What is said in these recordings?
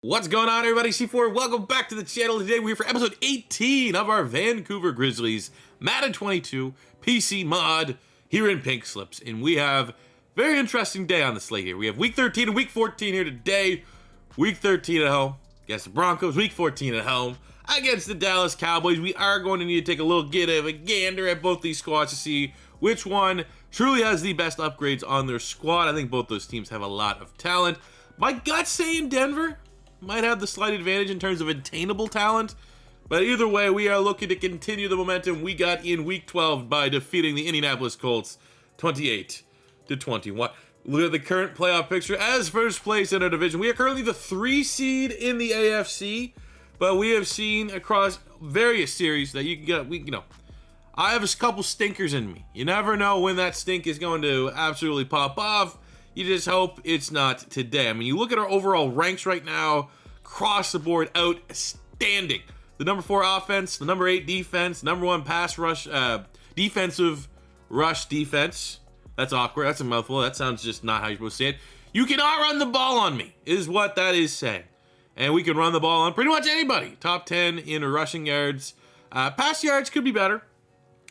What's going on, everybody? C4, welcome back to the channel. Today we're here for episode 18 of our Vancouver Grizzlies Madden 22 PC mod here in Pink Slips. And we have a very interesting day on the slate here. We have week 13 and week 14 here today. Week 13 at home against the Broncos. Week 14 at home against the Dallas Cowboys. We are going to need to take a little gander at both these squads to see which one truly has the best upgrades on their squad. I think both those teams have a lot of talent. My gut's saying Denver might have the slight advantage in terms of attainable talent, but either way, we are looking to continue the momentum we got in week 12 by defeating the Indianapolis Colts 28-21. Look at the current playoff picture. As first place in our division, we are currently the 3 seed in the AFC, but we have seen across various series that you can get, I have a couple stinkers in me. You never know when that stink is going to absolutely pop off. You just hope it's not today. I mean, you look at our overall ranks right now, across the board, outstanding. The number 4 offense, the number 8 defense, number 1 pass rush, defensive rush defense. That's awkward. That's a mouthful. That sounds just not how you're supposed to say it. You cannot run the ball on me, is what that is saying. And we can run the ball on pretty much anybody. Top 10 in rushing yards. Pass yards could be better.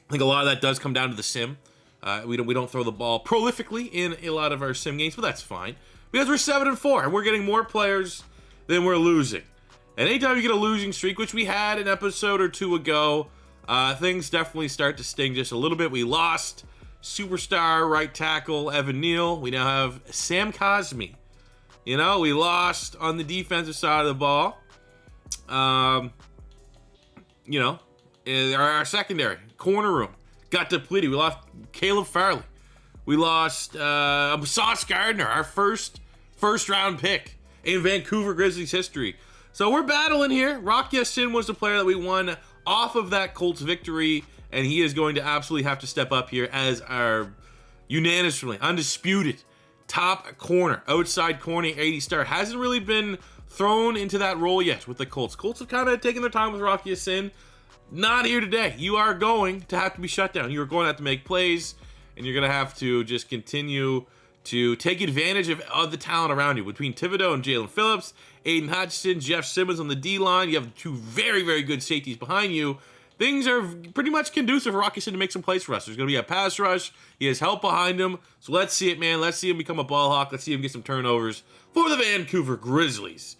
I think a lot of that does come down to the sim. We don't throw the ball prolifically in a lot of our sim games, but that's fine because we're 7-4 and we're getting more players than we're losing. And anytime you get a losing streak, which we had an episode or 2 ago, things definitely start to sting just a little bit. We lost superstar right tackle Evan Neal. We now have Sam Cosmi. We lost on the defensive side of the ball. Our secondary corner room got depleted. We lost Caleb Farley. We lost Sauce Gardner, our first round pick in Vancouver Grizzlies history. So we're battling here. Rock Ya-Sin was the player that we won off of that Colts victory, and he is going to absolutely have to step up here as our unanimously undisputed top corner, outside corner, 80 star. Hasn't really been thrown into that role yet with the Colts. Colts have kind of taken their time with Rock Ya-Sin. Not here today. You are going to have to be shut down. You are going to have to make plays, and you're going to have to just continue to take advantage of the talent around you. Between Thibodeau and Jalen Phillips, Aiden Hutchinson, Jeff Simmons on the D-line, you have 2 very, very good safeties behind you. Things are pretty much conducive for Rock Ya-Sin to make some plays for us. There's going to be a pass rush. He has help behind him. So let's see it, man. Let's see him become a ball hawk. Let's see him get some turnovers for the Vancouver Grizzlies.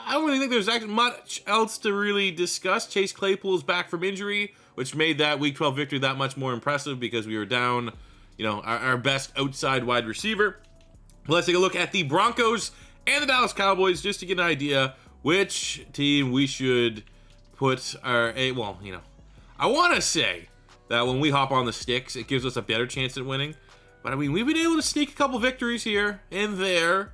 I don't really think there's actually much else to really discuss. Chase Claypool is back from injury, which made that Week 12 victory that much more impressive because we were down, our best outside wide receiver. Let's take a look at the Broncos and the Dallas Cowboys just to get an idea which team we should put I want to say that when we hop on the sticks, it gives us a better chance at winning. But, I mean, we've been able to sneak a couple victories here and there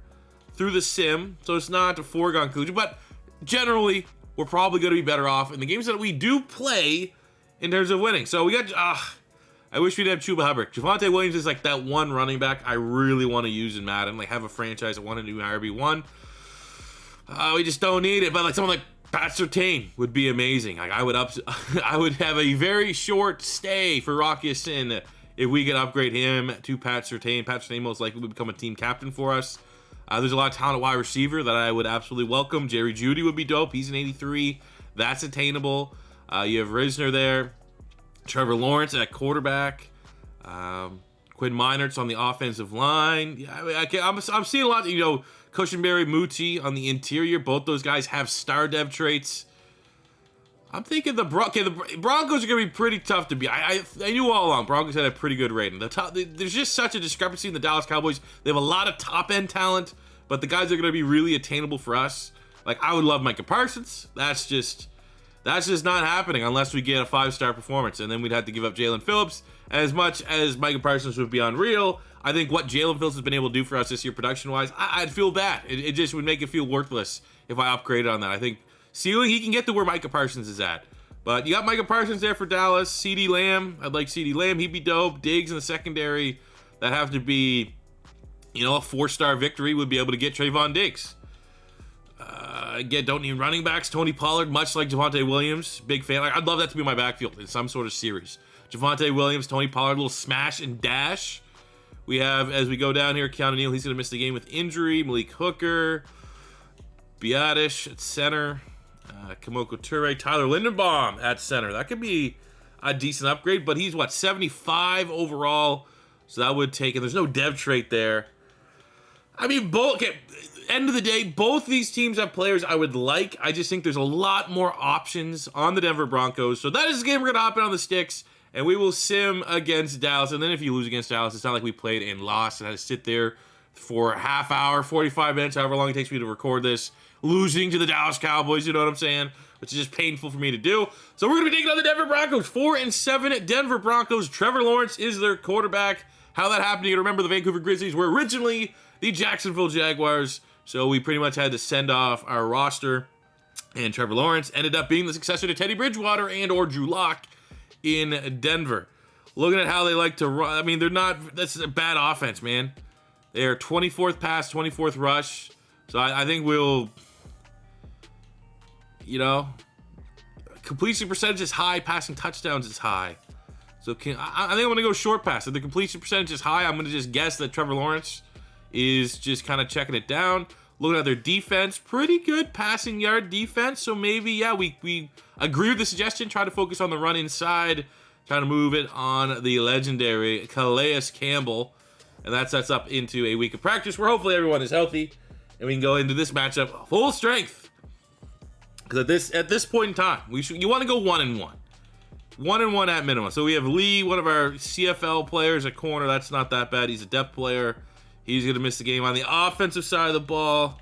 through the sim, so it's not a foregone conclusion, but generally, we're probably going to be better off in the games that we do play in terms of winning. So we got, I wish we'd have Chuba Hubbard. Javonte Williams is like that one running back I really want to use in Madden, like have a franchise that wanted to do RB1. We just don't need it, but like someone like Pat Surtain would be amazing. Like I would have a very short stay for Rock Ya-Sin if we could upgrade him to Pat Surtain. Pat Surtain most likely would become a team captain for us. There's a lot of talent at wide receiver that I would absolutely welcome. Jerry Jeudy would be dope. He's an 83. That's attainable. You have Risner there. Trevor Lawrence at quarterback. Quinn Meinert's on the offensive line. Yeah, I'm seeing a lot, Cushenberry, Muti on the interior. Both those guys have star dev traits. I'm thinking the Broncos are going to be pretty tough to beat. I knew all along Broncos had a pretty good rating. There's just such a discrepancy in the Dallas Cowboys. They have a lot of top-end talent, but the guys are going to be really attainable for us. Like, I would love Micah Parsons. That's just not happening unless we get a 5-star performance, and then we'd have to give up Jalen Phillips. As much as Micah Parsons would be unreal, I think what Jalen Phillips has been able to do for us this year production-wise, I'd feel bad. It just would make it feel worthless if I upgraded on that. I think ceiling, he can get to where Micah Parsons is at. But you got Micah Parsons there for Dallas. CeeDee Lamb, I'd like CeeDee Lamb. He'd be dope. Diggs in the secondary. That'd have to be, a 4-star victory would be able to get Trayvon Diggs. Again, don't need running backs. Tony Pollard, much like Javonte Williams. Big fan. I'd love that to be my backfield in some sort of series. Javonte Williams, Tony Pollard, little smash and dash. We have, as we go down here, Keanu Neal. He's going to miss the game with injury. Malik Hooker. Biadish at center. Kamoko Toure. Tyler Lindenbaum at center. That could be a decent upgrade, but he's, what, 75 overall? So that would take, and there's no dev trait there. I mean, end of the day, both these teams have players I would like. I just think there's a lot more options on the Denver Broncos. So that is the game we're going to hop in on the sticks, and we will sim against Dallas. And then if you lose against Dallas, it's not like we played and lost and had to sit there for a half hour, 45 minutes, however long it takes me to record this, losing to the Dallas Cowboys, you know what I'm saying? Which is just painful for me to do. So we're going to be taking on the Denver Broncos. 4-7 Denver Broncos. Trevor Lawrence is their quarterback. How that happened, you remember the Vancouver Grizzlies were originally the Jacksonville Jaguars. So we pretty much had to send off our roster. And Trevor Lawrence ended up being the successor to Teddy Bridgewater and or Drew Lock in Denver. Looking at how they like to run, I mean, that's a bad offense, man. They're 24th pass, 24th rush. So I think we'll, completion percentage is high, passing touchdowns is high. So I think I'm going to go short pass. If the completion percentage is high, I'm going to just guess that Trevor Lawrence is just kind of checking it down. Looking at their defense, pretty good passing yard defense. So maybe, yeah, we agree with the suggestion. Try to focus on the run inside. Try to move it on the legendary Calais Campbell. And that sets up into a week of practice where hopefully everyone is healthy. And we can go into this matchup full strength. Because at this point in time, you want to go 1-1. 1-1 at minimum. So we have Lee, one of our CFL players at corner. That's not that bad. He's a depth player. He's going to miss the game on the offensive side of the ball.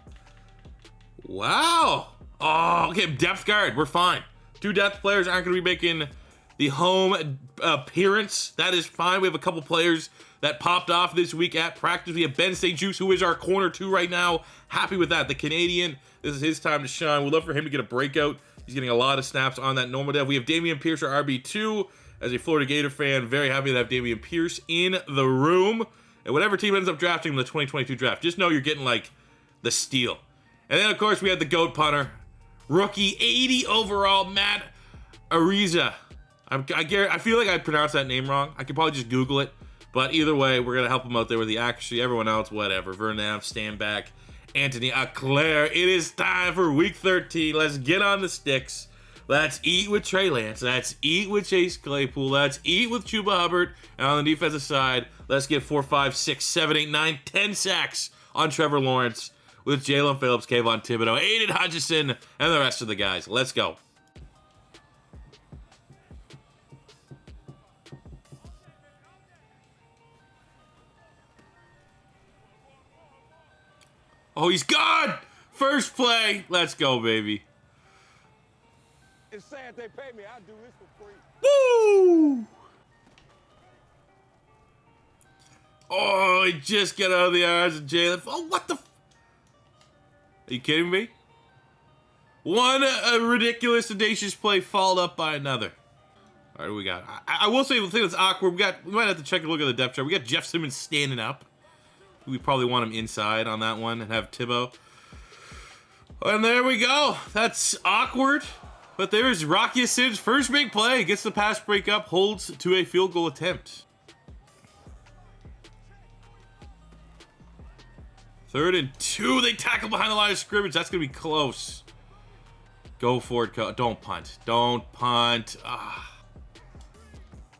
Wow. Oh, okay. Depth guard. We're fine. 2 depth players aren't going to be making the home appearance. That is fine. We have a couple players that popped off this week at practice. We have Ben St. Juice, who is our corner 2 right now. Happy with that. The Canadian, this is his time to shine. We'd love for him to get a breakout. He's getting a lot of snaps on that normal dev. We have Dameon Pierce, our RB2. As a Florida Gator fan, very happy to have Dameon Pierce in the room. And whatever team ends up drafting in the 2022 draft, just know you're getting, like, the steal. And then, of course, we had the GOAT punter. Rookie, 80 overall, Matt Ariza. I feel like I pronounced that name wrong. I could probably just Google it. But either way, we're going to help him out there with the accuracy. Everyone else, whatever. Vernav, stand back. Anthony Auclair. It is time for week 13. Let's get on the sticks. Let's eat with Trey Lance. Let's eat with Chase Claypool. Let's eat with Chuba Hubbard. And on the defensive side, let's get 4, 5, 6, 7, 8, 9, 10 sacks on Trevor Lawrence with Jalen Phillips, Kayvon Thibodeau, Aiden Hutchinson, and the rest of the guys. Let's go. Oh, he's gone! First play. Let's go, baby. It's sad they pay me. I do this for free. Woo! Oh, he just got out of the arms of Jalen. Oh, what the? Are you kidding me? One ridiculous, audacious play followed up by another. All right, what we got? I will say the thing that's awkward. We might have to check a look at the depth chart. We got Jeff Simmons standing up. We probably want him inside on that one and have Thibodeau. And there we go. That's awkward. But there's Rocky Ascend's first big play. Gets the pass break up, holds to a field goal attempt. 3rd and 2. They tackle behind the line of scrimmage. That's going to be close. Go for it. Don't punt. Don't punt.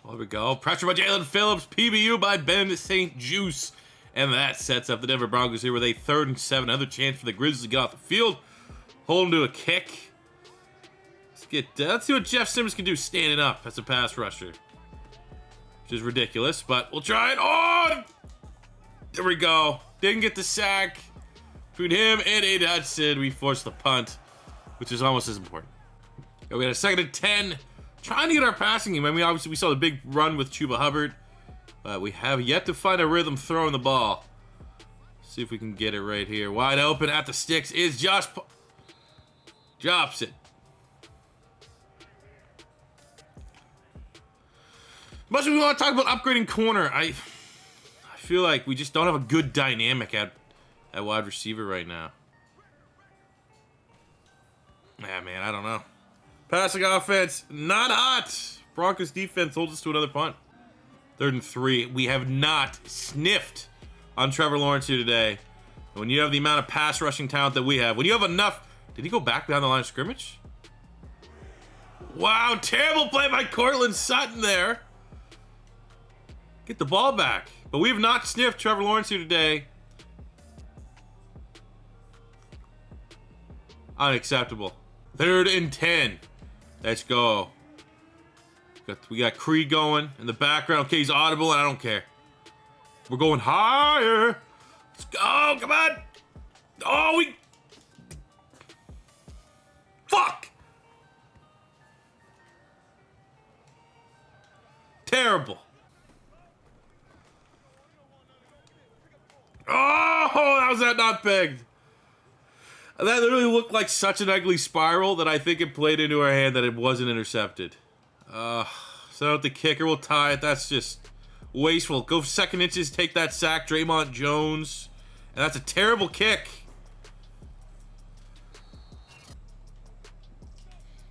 There we go. Pressure by Jalen Phillips. PBU by Ben St. Juice. And that sets up the Denver Broncos here with a 3rd and 7. Another chance for the Grizzlies to get off the field. Hold him to a kick. Let's see what Jeff Simmons can do standing up as a pass rusher. Which is ridiculous, but we'll try it. Oh! There we go. Didn't get the sack. Between him and Aiden Hudson, we forced the punt, which is almost as important. We got a 2nd and 10. Trying to get our passing game. I mean, obviously, we saw the big run with Chuba Hubbard. But we have yet to find a rhythm throwing the ball. See if we can get it right here. Wide open at the sticks is Josh. Drops it. Much as we want to talk about upgrading corner, I feel like we just don't have a good dynamic at wide receiver right now. Yeah, man, I don't know. Passing offense, not hot. Broncos defense holds us to another punt. 3rd and 3. We have not sniffed on Trevor Lawrence here today. When you have the amount of pass rushing talent that we have, when you have enough Did he go back behind the line of scrimmage? Wow, terrible play by Cortland Sutton there. Get the ball back. But we have not sniffed Trevor Lawrence here today. Unacceptable. 3rd and 10. Let's go. We got Creed going in the background. Okay, he's audible, and I don't care. We're going higher. Let's go. Come on. Oh, we... Fuck. Terrible. Oh, how was that not pegged? That literally looked like such an ugly spiral that I think it played into our hand that it wasn't intercepted. So the kicker will tie it. That's just wasteful. Go 2nd inches, take that sack, Draymond Jones. And that's a terrible kick.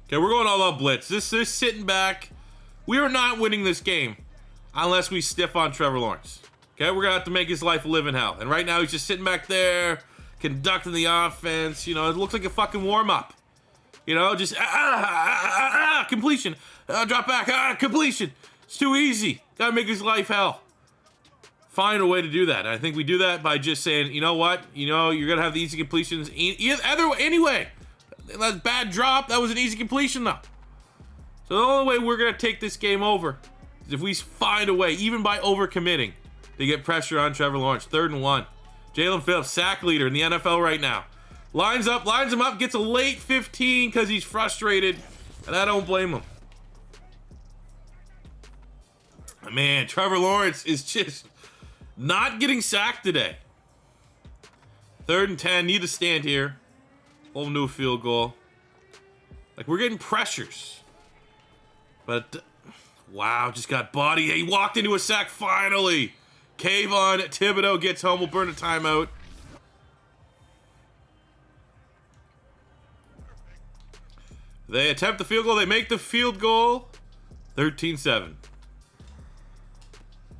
Okay, we're going all out blitz. This is sitting back. We are not winning this game unless we stiff on Trevor Lawrence. Okay, we're going to have to make his life live in hell. And right now he's just sitting back there, conducting the offense. You know, it looks like a fucking warm-up. You know, just completion. Drop back, completion. It's too easy. Gotta make his life hell. Find a way to do that. And I think we do that by just saying, you know what? You know, you're gonna have the easy completions. Anyway, that bad drop. That was an easy completion, though. So the only way we're gonna take this game over is if we find a way, even by overcommitting, to get pressure on Trevor Lawrence. 3rd and 1. Jalen Phillips, sack leader in the NFL right now. Lines him up, gets a late 15 because he's frustrated, and I don't blame him. Man, Trevor Lawrence is just not getting sacked today. 3rd and 10, need to stand here. Hold him to a field goal. Like, we're getting pressures. But, wow, just got body. He walked into a sack finally. Kayvon Thibodeau gets home. We'll burn a timeout. They attempt the field goal. They make the field goal. 13-7.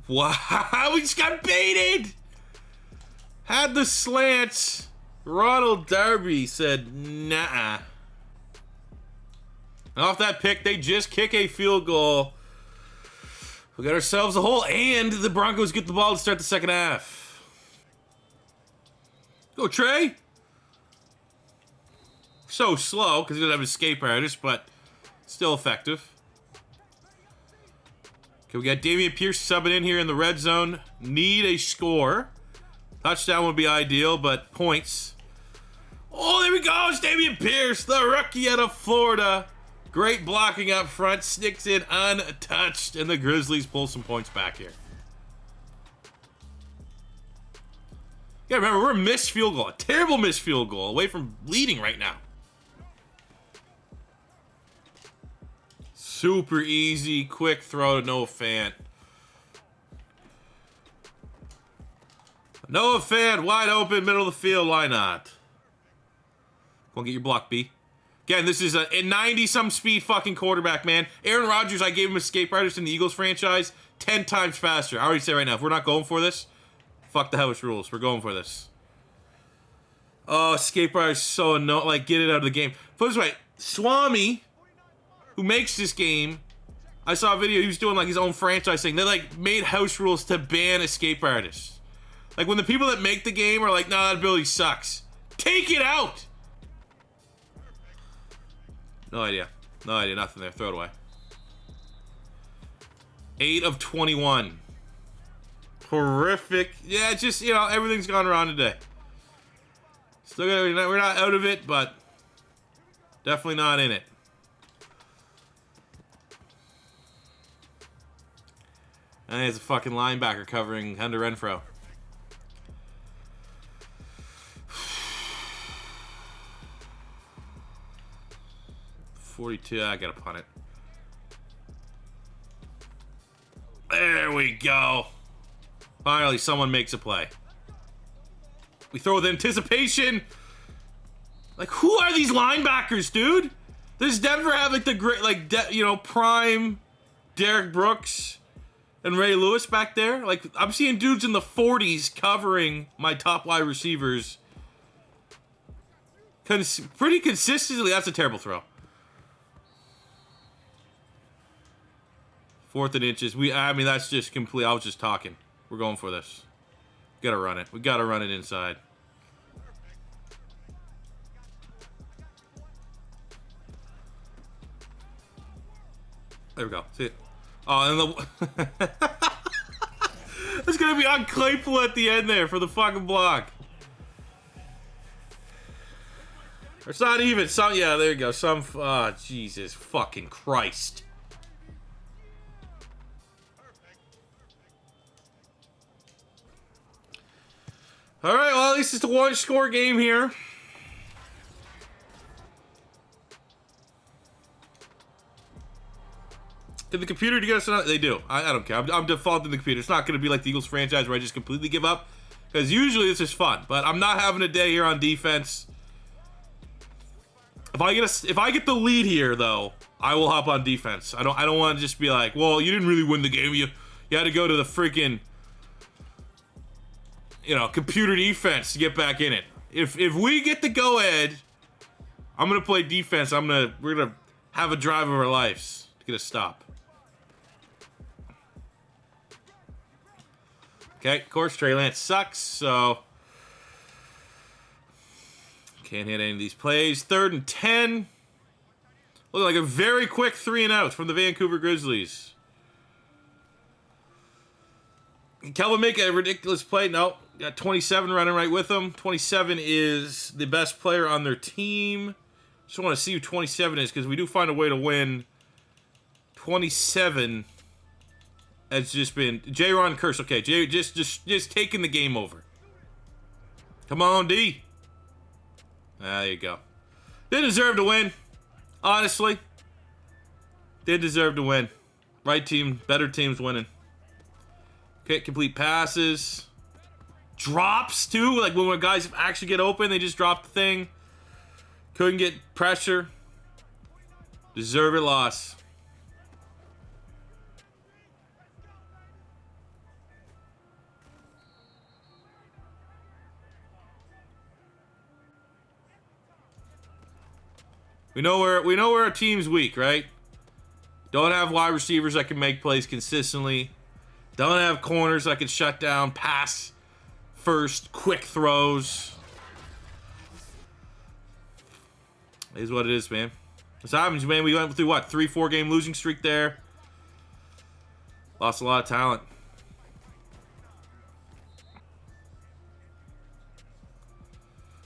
Wow, we just got baited. Had the slants. Ronald Darby said, nah. And off that pick, they just kick a field goal. We got ourselves a hole, and the Broncos get the ball to start the 2nd half. Go, Trey. So slow, because he doesn't have an escape artist, but still effective. Okay, we got Dameon Pierce subbing in here in the red zone. Need a score. Touchdown would be ideal, but points. Oh, there we go. It's Dameon Pierce, the rookie out of Florida. Great blocking up front. Sticks in untouched, and the Grizzlies pull some points back here. Yeah, remember, we're a missed field goal. A terrible missed field goal away from leading right now. Super easy, quick throw to Noah Fant. Noah Fant, wide open, middle of the field. Why not? Go and get your block, B. Again, this is a 90-some speed fucking quarterback, man. Aaron Rodgers, I gave him escape artist in the Eagles franchise 10 times faster. I already say right now, if we're not going for this, fuck the house rules. We're going for this. Oh, escape artist so annoying. Like, get it out of the game. Put it this way, Swami, who makes this game, I saw a video, he was doing like his own franchise thing. They like made house rules to ban escape artists. Like when the people that make the game are like, nah, that ability sucks. Take it out! No idea. No idea, nothing there. Throw it away. 8 of 21. Horrific. Yeah, just, you know, everything's gone wrong today. Still, we're not out of it, but definitely not in it. And there's a fucking linebacker covering Hunter Renfrow. .42, I gotta punt it. There we go. Finally, someone makes a play. We throw with anticipation. Like, who are these linebackers, dude? Does Denver have like the great, like, prime Derek Brooks and Ray Lewis back there? Like, I'm seeing dudes in the 40s covering my top wide receivers. pretty consistently. That's a terrible throw. 4th and inches. I mean, that's just complete. I was just talking. We're going for this. Gotta run it. We gotta run it inside. There we go. See it? Oh, and the... It's gonna be on Claypool at the end there for the fucking block. It's not even. Some, yeah, there you go. Some, oh, Jesus fucking Christ. All right, well, at least it's a one-score game here. Did the computer get us another? They do. I don't care. I'm defaulting the computer. It's not going to be like the Eagles franchise where I just completely give up. Because usually this is fun. But I'm not having a day here on defense. If I get the lead here, though, I will hop on defense. I don't want to just be like, well, you didn't really win the game. You had to go to the freaking, computer defense to get back in it. If we get the go-ahead, I'm going to play defense. We're going to have a drive of our lives to get a stop. Okay, of course, Trey Lance sucks, so can't hit any of these plays. 3rd and 10. Looking like a very quick 3 and out from the Vancouver Grizzlies. Can Kelvin make a ridiculous play? No. Got 27 running right with him. 27 is the best player on their team. Just want to see who 27 is because we do find a way to win. 27 has just been J-Ron Curse. Okay, just taking the game over. Come on, D. There you go. They deserve to win. Honestly. They deserve to win. Right team, better team's winning. Okay, complete passes. Drops, too. Like, when guys actually get open, they just drop the thing. Couldn't get pressure. Deserve it, loss. We know where our team's weak, right? Don't have wide receivers that can make plays consistently. Don't have corners that can shut down, pass first, quick throws. It is what it is, man. This happens, man. We went through, what, 3-4 game losing streak there. Lost a lot of talent.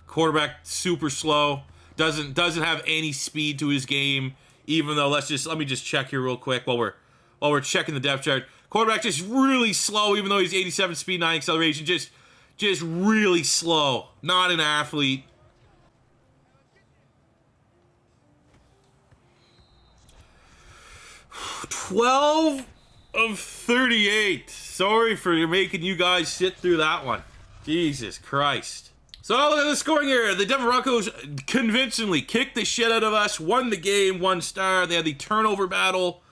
Quarterback super slow. Doesn't have any speed to his game. Even though let me just check here real quick while we're checking the depth chart. Quarterback just really slow, even though he's 87 speed, 9 acceleration. Just really slow. Not an athlete. $12 of 38. Sorry for making you guys sit through that one. Jesus Christ. So look at the scoring here. The Denver Broncos convincingly kicked the shit out of us, won the game, 1 star. They had the turnover battle,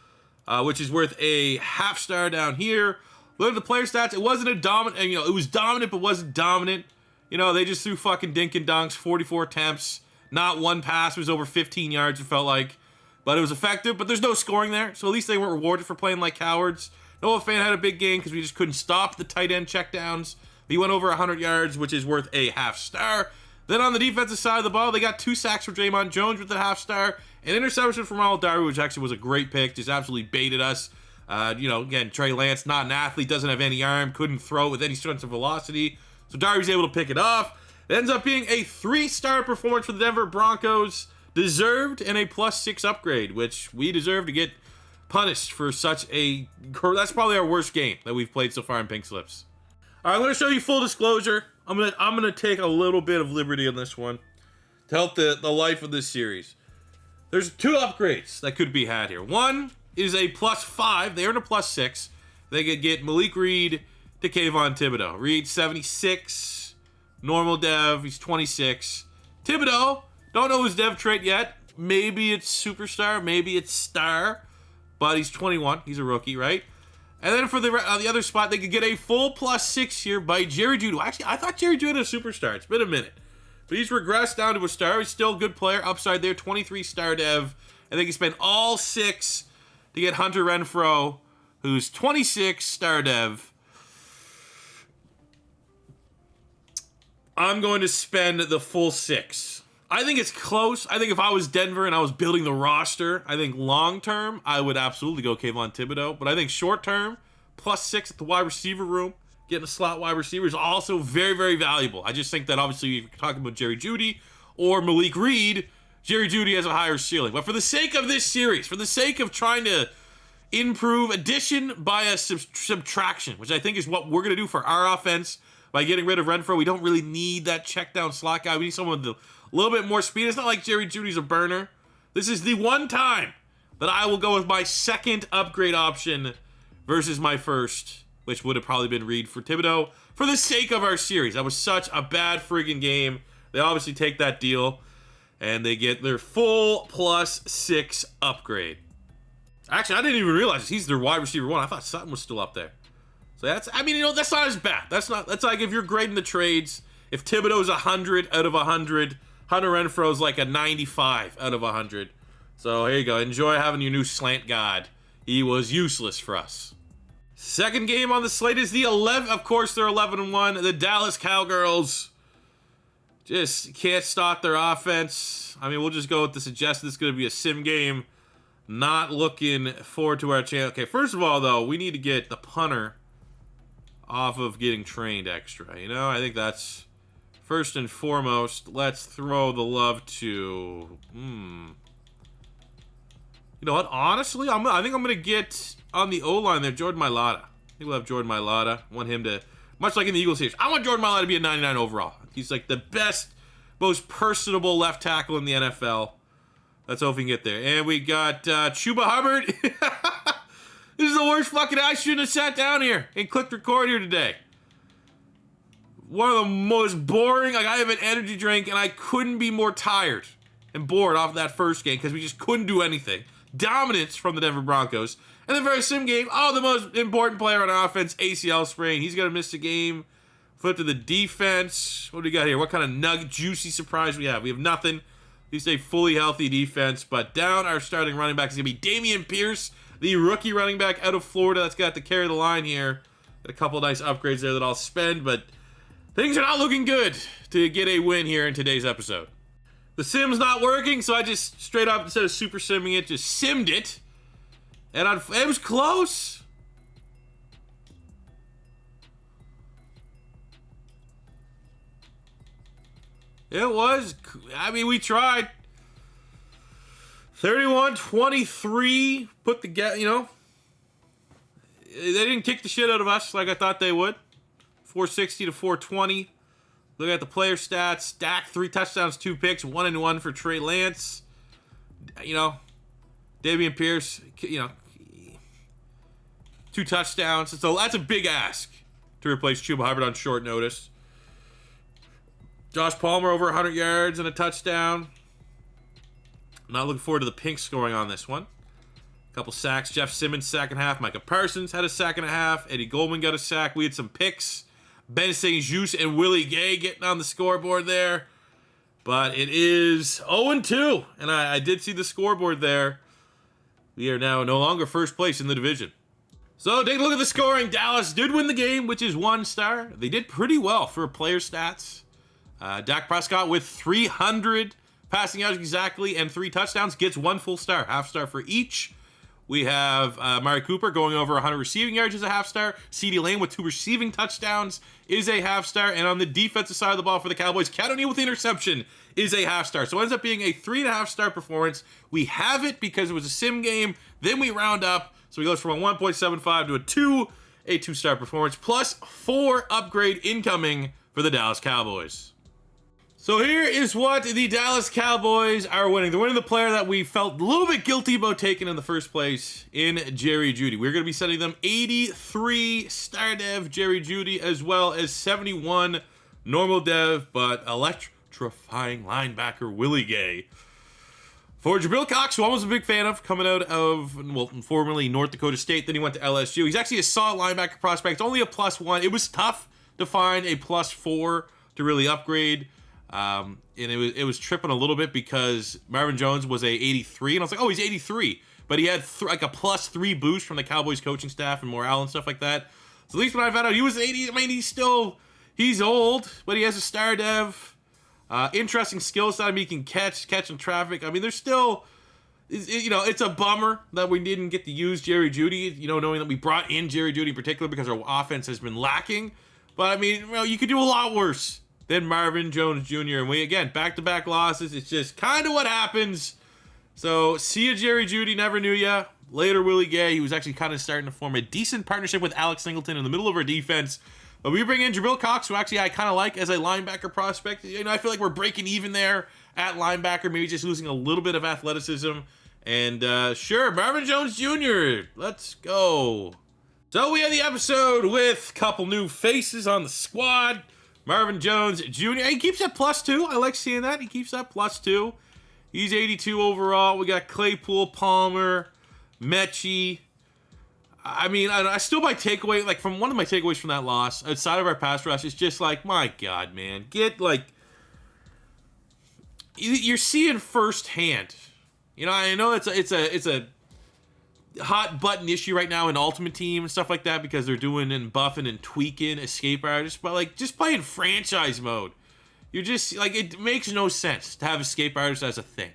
which is worth a half star down here. Look at the player stats. It wasn't a dominant, it was dominant, but wasn't dominant. They just threw fucking dink and dunks, 44 attempts. Not one pass was over 15 yards, it felt like. But it was effective, but there's no scoring there. So at least they weren't rewarded for playing like cowards. Noah Fant had a big game because we just couldn't stop the tight end checkdowns. He went over 100 yards, which is worth a half star. Then on the defensive side of the ball, they got 2 sacks from Draymond Jones with a half star. An interception from Ronald Darby, which actually was a great pick. Just absolutely baited us. Again, Trey Lance, not an athlete, doesn't have any arm, couldn't throw it with any sense of velocity. So Darby's able to pick it off. It ends up being a 3-star performance for the Denver Broncos. Deserved and a +6 upgrade, which we deserve to get punished for such a... That's probably our worst game that we've played so far in Pink Slips. All right, I'm going to show you full disclosure. I'm gonna take a little bit of liberty on this one to help the life of this series. There's 2 upgrades that could be had here. One is a +5. They earn a +6. They could get Malik Reed to Kayvon Thibodeau. Reed, 76. Normal dev, he's 26. Thibodeau, don't know his dev trait yet. Maybe it's superstar, maybe it's star. But he's 21. He's a rookie, right? And then for the other spot, they could get a full +6 here by Jerry Jeudy. Actually, I thought Jerry Jeudy was a superstar. It's been a minute. But he's regressed down to a star. He's still a good player. Upside there, 23 star dev. I think he spent all 6 to get Hunter Renfrow, who's 26 star dev. I'm going to spend the full 6. I think it's close. I think if I was Denver and I was building the roster, I think long term, I would absolutely go Kayvon Thibodeau. But I think short term, plus 6 at the wide receiver room, getting a slot wide receiver is also very, very valuable. I just think that obviously if you're talking about Jerry Jeudy or Malik Reed, Jerry Jeudy has a higher ceiling. But for the sake of this series, for the sake of trying to improve addition by a subtraction, which I think is what we're going to do for our offense by getting rid of Renfrow, we don't really need that check down slot guy. We need someone with a little bit more speed. It's not like Jerry Jeudy's a burner. This is the one time that I will go with my second upgrade option versus my first, which would have probably been Reed for Thibodeau, for the sake of our series. That was such a bad friggin' game. They obviously take that deal, and they get their full plus 6 upgrade. Actually, I didn't even realize he's their wide receiver 1. I thought Sutton was still up there. So that's, I mean, you know, that's not as bad. That's like if you're grading the trades, if Thibodeau's 100 out of 100, Hunter Renfro's like a 95 out of 100. So here you go. Enjoy having your new slant god. He was useless for us. Second game on the slate is the 11. Of course, they're 11-1. The Dallas Cowgirls just can't stop their offense. I mean, we'll just go with the suggestion this is going to be a sim game. Not looking forward to our chance. Okay, first of all, though, we need to get the punter off of getting trained extra. You know, I think that's first and foremost. Let's throw the love to... You know what? Honestly, I think I'm going to get on the O-line there, Jordan Mailata. I think we'll have Jordan Mailata. I want him to, much like in the Eagles series, I want Jordan Mailata to be a 99 overall. He's like the best, most personable left tackle in the NFL. Let's hope we can get there. And we got Chuba Hubbard. This is the worst fucking... I shouldn't have sat down here and clicked record here today. One of the most boring... Like, I have an energy drink, and I couldn't be more tired and bored off that first game because we just couldn't do anything. Dominance from the Denver Broncos. And the very sim game, the most important player on offense, ACL sprain. He's going to miss the game. Flip to the defense. What do we got here? What kind of juicy surprise we have? We have nothing. At least a fully healthy defense. But down our starting running back is going to be Dameon Pierce, the rookie running back out of Florida. That's got to carry the line here. Got a couple nice upgrades there that I'll spend. But things are not looking good to get a win here in today's episode. The sim's not working, so I just straight up, instead of super simming it, just simmed it. And it was close. It was. I mean, we tried. 31-23. Put the, you know. They didn't kick the shit out of us like I thought they would. 460 to 420. Look at the player stats. Dak, 3 touchdowns, 2 picks, 1-1 for Trey Lance. You know, Dameon Pierce, you know, 2 touchdowns. So that's a big ask to replace Chuba Hubbard on short notice. Josh Palmer over 100 yards and a touchdown. Not looking forward to the Pink scoring on this one. A couple sacks. Jeff Simmons, second half. Micah Parsons had a sack and a half. Eddie Goldman got a sack. We had some picks. Ben St-Juste and Willie Gay getting on the scoreboard there. But it is 0-2. And I did see the scoreboard there. We are now no longer first place in the division. So take a look at the scoring. Dallas did win the game, which is 1 star. They did pretty well for player stats. Dak Prescott with 300 passing yards exactly and 3 touchdowns gets 1 full star, half star for each. We have Amari Cooper going over 100 receiving yards as a half star. CeeDee Lamb with 2 receiving touchdowns is a half star. And on the defensive side of the ball for the Cowboys, Cat O'Neill with the interception is a half star. So it ends up being a 3.5 star performance. We have it because it was a sim game. Then we round up. So we go from a 1.75 to a 2, a 2-star performance, plus 4 upgrade incoming for the Dallas Cowboys. So here is what the Dallas Cowboys are winning. They're winning the player that we felt a little bit guilty about taking in the first place in Jerry Jeudy. We're going to be sending them 83 star dev Jerry Jeudy as well as 71 normal dev but electrifying linebacker Willie Gay. For Jabril Cox, who I was a big fan of, coming out of, well, formerly North Dakota State, then he went to LSU. He's actually a solid linebacker prospect. It's only a +1. It was tough to find a +4 to really upgrade. And it was tripping a little bit because Marvin Jones was a 83, and I was like, oh, he's 83, but he had like a +3 boost from the Cowboys coaching staff and morale and stuff like that. So at least when I found out he was 80, I mean, he's old, but he has a star dev, interesting skill set. I mean, he can catch in traffic. I mean, there's still, it's a bummer that we didn't get to use Jerry Jeudy, knowing that we brought in Jerry Jeudy in particular because our offense has been lacking. But I mean, you could do a lot worse than Marvin Jones Jr. And we, again, back-to-back losses. It's just kind of what happens. So, see ya, Jerry Jeudy. Never knew ya. Later, Willie Gay. He was actually kind of starting to form a decent partnership with Alex Singleton in the middle of our defense. But we bring in Jabril Cox, who actually I kind of like as a linebacker prospect. I feel like we're breaking even there at linebacker, maybe just losing a little bit of athleticism. And sure, Marvin Jones Jr., let's go. So we had the episode with a couple new faces on the squad. Marvin Jones Jr., he keeps that +2. I like seeing that. He keeps that +2. He's 82 overall. We got Claypool, Palmer, Mechie. I mean, I still my takeaway, like from one of my takeaways from that loss, outside of our pass rush, is just like, my God, man, you're seeing firsthand. I know it's a hot button issue right now in Ultimate Team and stuff like that because they're doing and buffing and tweaking escape artists, but just playing franchise mode, you're just it makes no sense to have escape artists as a thing,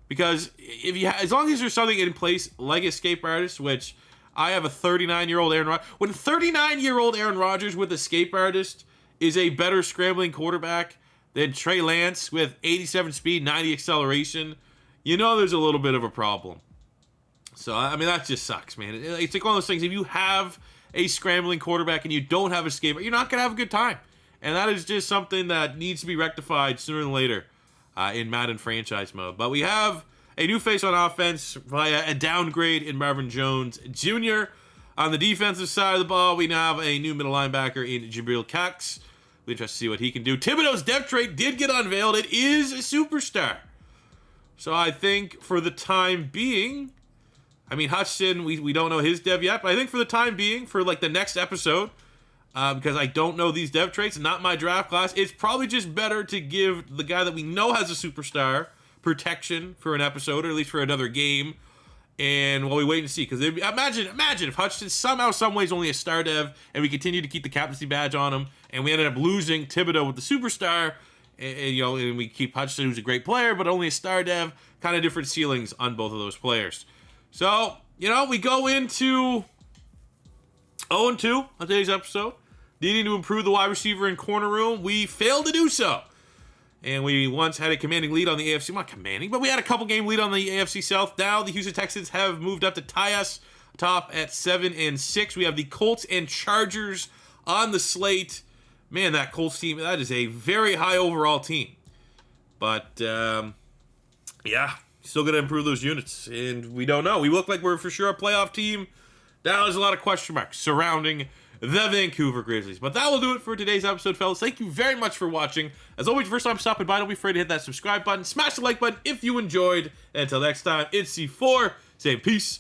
because as long as there's something in place like escape artists, which I have a 39-year-old Aaron Rodgers. When 39-year-old Aaron Rodgers with escape artist is a better scrambling quarterback than Trey Lance with 87 speed, 90 acceleration, there's a little bit of a problem. So, I mean, that just sucks, man. It's like one of those things, if you have a scrambling quarterback and you don't have a escape, you're not going to have a good time. And that is just something that needs to be rectified sooner than later in Madden franchise mode. But we have a new face on offense via a downgrade in Marvin Jones Jr. On the defensive side of the ball, we now have a new middle linebacker in Jabril Cox. We're interested to see what he can do. Thibodeau's depth trait did get unveiled. It is a superstar. So I think for the time being, I mean, Hutchinson, we don't know his dev yet, but I think for the time being, for the next episode, because I don't know these dev traits, not my draft class, it's probably just better to give the guy that we know has a superstar protection for an episode, or at least for another game, and while we wait and see, because imagine if Hutchinson somehow, some ways, only a star dev, and we continue to keep the captaincy badge on him, and we ended up losing Thibodeau with the superstar, and we keep Hutchinson, who's a great player, but only a star dev, kind of different ceilings on both of those players. So, we go into 0-2 on today's episode, needing to improve the wide receiver and corner room. We failed to do so. And we once had a commanding lead on the AFC, not commanding, but we had a couple game lead on the AFC South. Now the Houston Texans have moved up to tie us top at 7-6. We have the Colts and Chargers on the slate. Man, that Colts team, that is a very high overall team. But, yeah, still going to improve those units. And we don't know. We look like we're for sure a playoff team. Now there's a lot of question marks surrounding the Vancouver Grizzlies. But that will do it for today's episode, fellas. Thank you very much for watching. As always, first time stopping by, don't be afraid to hit that subscribe button. Smash the like button if you enjoyed. And until next time, it's C4 saying peace